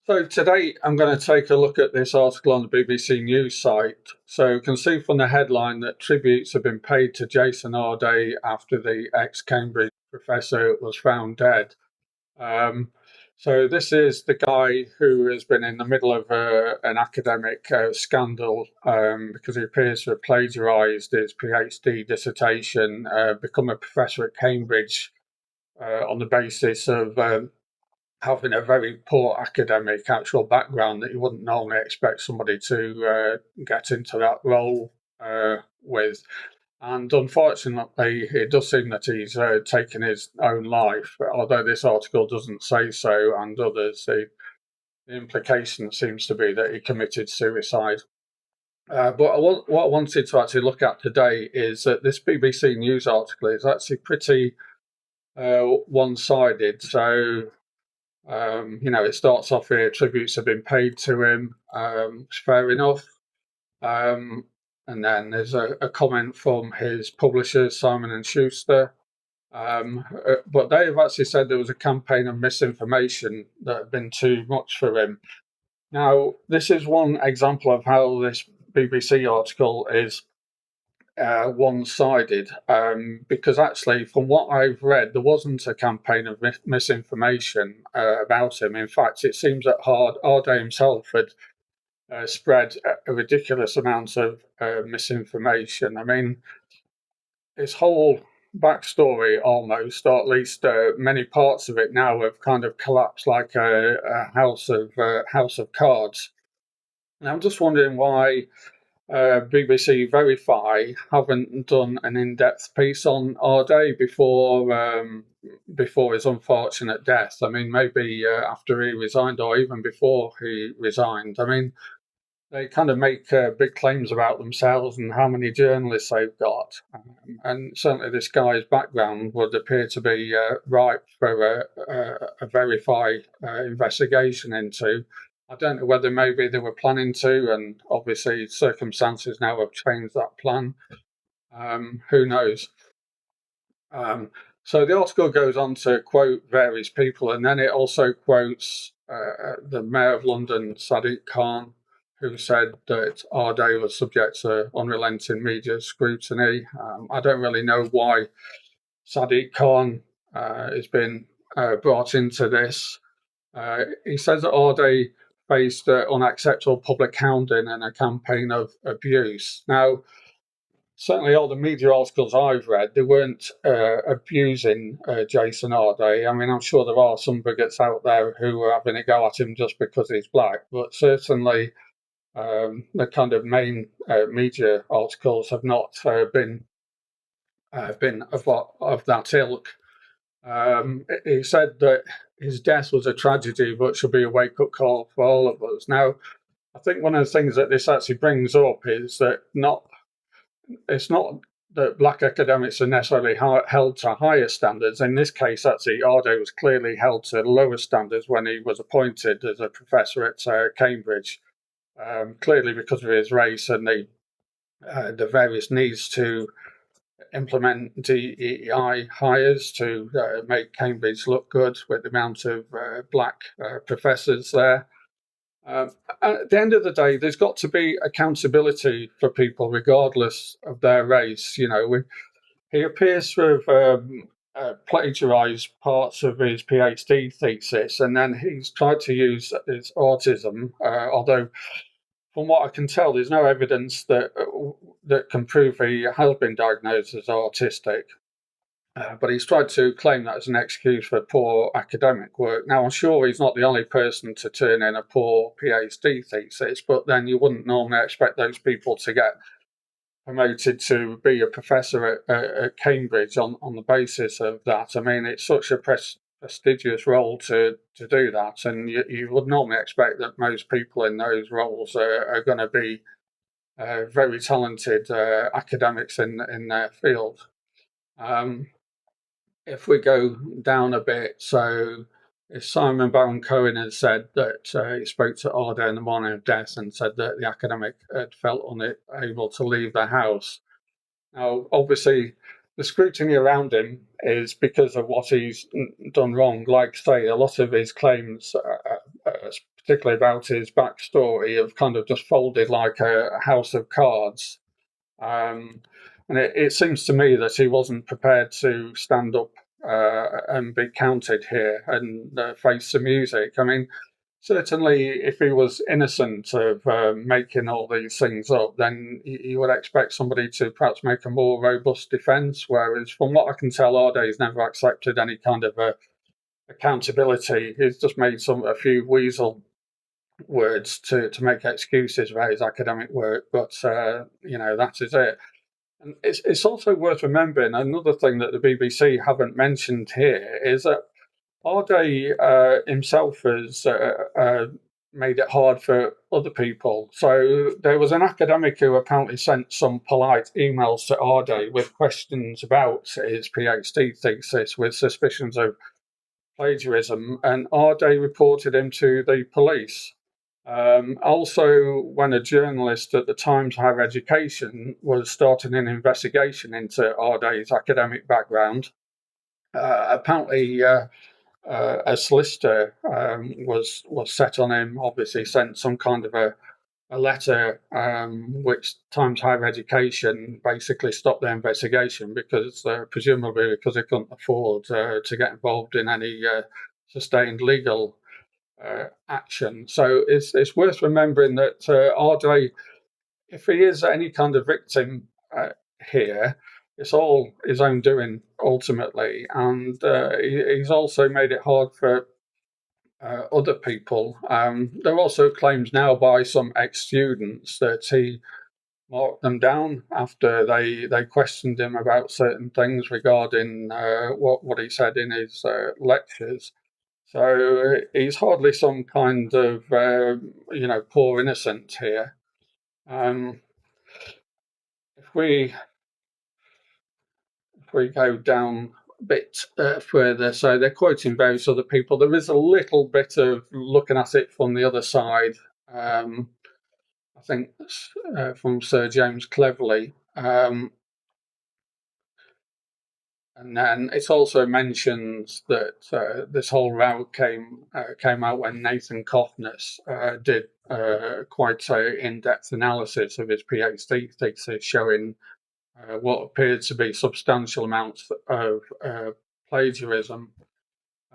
So today I'm going to take a look at this article on the BBC News site. So you can see from the headline that tributes have been paid to Jason Arday after the ex-Cambridge professor was found dead. So this is the guy who has been in the middle of an academic scandal because he appears to have plagiarised his PhD dissertation, become a professor at Cambridge on the basis of having a very poor academic actual background that you wouldn't normally expect somebody to get into that role with. And unfortunately, it does seem that he's taken his own life, although this article doesn't say so, and others. The implication seems to be that he committed suicide. But what I wanted to actually look at today is that this BBC News article is actually pretty one-sided. So it starts off here, tributes have been paid to him, fair enough. And then there's a comment from his publishers, Simon and Schuster. But they have actually said there was a campaign of misinformation that had been too much for him. Now, this is one example of how this BBC article is one-sided, because actually, from what I've read, there wasn't a campaign of misinformation about him. In fact, it seems that Arday himself had spread a ridiculous amount of misinformation. I mean, his whole backstory, almost, or at least many parts of it now, have kind of collapsed like a house of cards. And I'm just wondering why BBC Verify haven't done an in-depth piece on Arday before his unfortunate death. I mean, maybe after he resigned, or even before he resigned. I mean, they kind of make big claims about themselves and how many journalists they've got, and certainly this guy's background would appear to be ripe for a Verify investigation into. I don't know whether maybe they were planning to, and obviously circumstances now have changed that plan. Who knows? So the article goes on to quote various people, and then it also quotes the Mayor of London, Sadiq Khan, who said that Arday was subject to unrelenting media scrutiny. I don't really know why Sadiq Khan has been brought into this. He says that Arday faced unacceptable public hounding and a campaign of abuse. Now, certainly all the media articles I've read, they weren't abusing Jason Arday. I mean, I'm sure there are some bigots out there who are having a go at him just because he's black, but certainly the kind of main media articles have not been of that ilk. He said that his death was a tragedy, but should be a wake-up call for all of us. Now, I think one of the things that this actually brings up is that it's not that black academics are necessarily held to higher standards. In this case, actually, Arday was clearly held to lower standards when he was appointed as a professor at Cambridge, clearly because of his race and the various needs to implement DEI hires to make Cambridge look good with the amount of black professors there. At the end of the day, there's got to be accountability for people, regardless of their race. He appears to have plagiarised parts of his PhD thesis, and then he's tried to use his autism, although from what I can tell, there's no evidence that can prove he has been diagnosed as autistic. But he's tried to claim that as an excuse for poor academic work. Now, I'm sure he's not the only person to turn in a poor PhD thesis, but then you wouldn't normally expect those people to get promoted to be a professor at Cambridge on the basis of that. I mean, it's such a prestigious role to do that, and you would normally expect that most people in those roles are going to be very talented academics in their field. If we go down a bit, so if Simon Baron-Cohen has said that he spoke to Arday in the morning of death and said that the academic had felt unable to leave the house. Now, obviously, the scrutiny around him is because of what he's done wrong. Like I say, a lot of his claims, particularly about his backstory, have kind of just folded like a house of cards. Um, and it seems to me that he wasn't prepared to stand up and be counted here and face the music. I mean, certainly, if he was innocent of making all these things up, then you would expect somebody to perhaps make a more robust defence. Whereas, from what I can tell, Arday's never accepted any kind of accountability. He's just made a few weasel words to make excuses for his academic work, but that is it. And it's also worth remembering another thing that the BBC haven't mentioned here is that Arday himself has made it hard for other people. So there was an academic who apparently sent some polite emails to Arday with questions about his PhD thesis with suspicions of plagiarism, and Arday reported him to the police. Also, when a journalist at the Times Higher Education was starting an investigation into Arday's academic background, apparently a solicitor was set on him. Obviously, sent some kind of a letter which Times Higher Education basically stopped the investigation because presumably because they couldn't afford to get involved in any sustained legal action. So it's worth remembering that Arday, if he is any kind of victim here, it's all his own doing ultimately, and he's also made it hard for other people. There are also claims now by some ex-students that he marked them down after they questioned him about certain things regarding what he said in his lectures. So he's hardly some kind of poor innocent here. Um, if we go down a bit further, so they're quoting various other people. There is a little bit of looking at it from the other side. I think from Sir James Cleverley. And then it also mentions that this whole row came out when Nathan Coffness did quite an in-depth analysis of his PhD thesis, showing what appeared to be substantial amounts of plagiarism.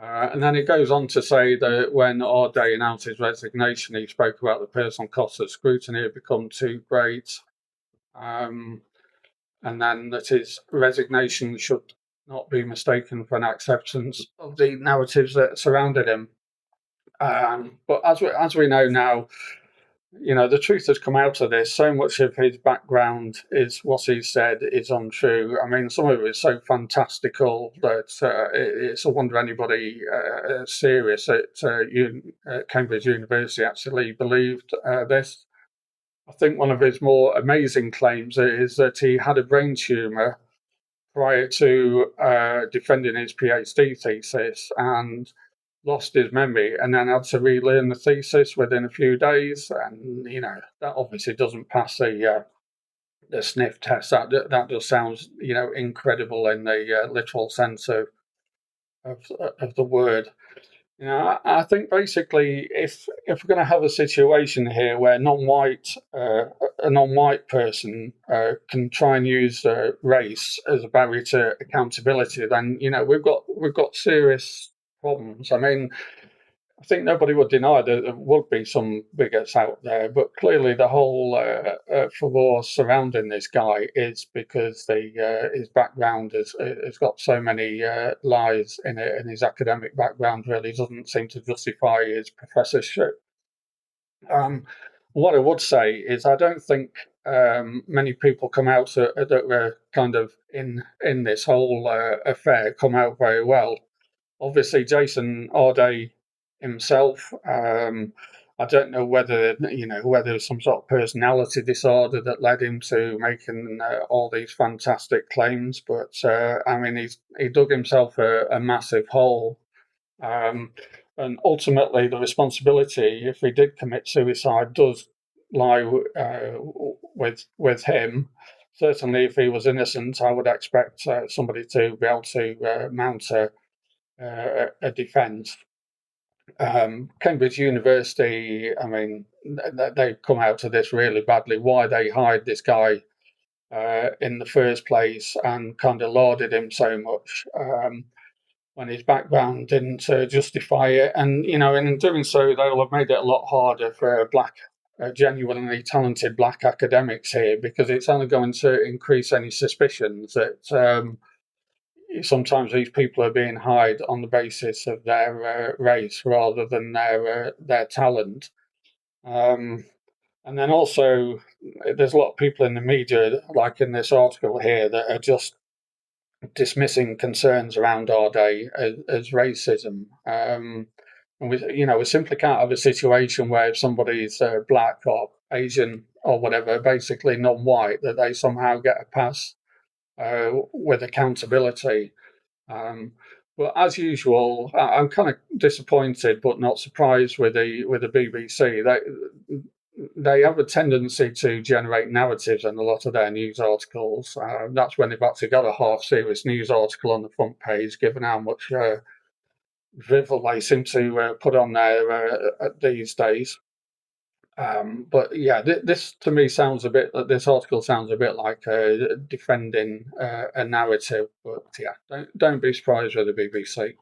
And then it goes on to say that when Arday announced his resignation, he spoke about the personal costs of scrutiny had become too great. And then that his resignation should not be mistaken for an acceptance of the narratives that surrounded him. But as we know now, the truth has come out of this. So much of his background is what he said is untrue. I mean, some of it is so fantastical that it's a wonder anybody serious at Cambridge University actually believed this. I think one of his more amazing claims is that he had a brain tumour prior to defending his PhD thesis and lost his memory and then had to relearn the thesis within a few days. And, that obviously doesn't pass the sniff test. That just sounds, incredible in the literal sense of the word. I think basically, if we're going to have a situation here where a non-white person can try and use race as a barrier to accountability, then we've got serious problems. I mean, I think nobody would deny that there would be some bigots out there, but clearly the whole furore surrounding this guy is because his background has got so many lies in it, and his academic background really doesn't seem to justify his professorship. What I would say is I don't think many people come out that were kind of in this whole affair come out very well. Obviously, Jason Arday himself. I don't know whether whether some sort of personality disorder that led him to making all these fantastic claims, but I mean he dug himself a massive hole, and ultimately the responsibility, if he did commit suicide, does lie with him. Certainly, if he was innocent, I would expect somebody to be able to mount a defence. Cambridge University, I mean, they've come out to this really badly. Why they hired this guy in the first place and kind of lauded him so much when his background didn't justify it. And, you know, in doing so, they'll have made it a lot harder for genuinely talented black academics here, because it's only going to increase any suspicions that sometimes these people are being hired on the basis of their race rather than their talent. Um, and then also, there's a lot of people in the media, like in this article here, that are just dismissing concerns around Arday as racism. And we simply can't have a situation where if somebody's black or Asian or whatever, basically non-white, that they somehow get a pass with accountability. Um, but as usual, I'm kind of disappointed but not surprised with the BBC. They have a tendency to generate narratives in a lot of their news articles. That's when they've actually got a half-serious news article on the front page, given how much drivel they seem to put on there these days. But yeah, this to me sounds a bit. This article sounds a bit like defending a narrative. But yeah, don't be surprised with the BBC.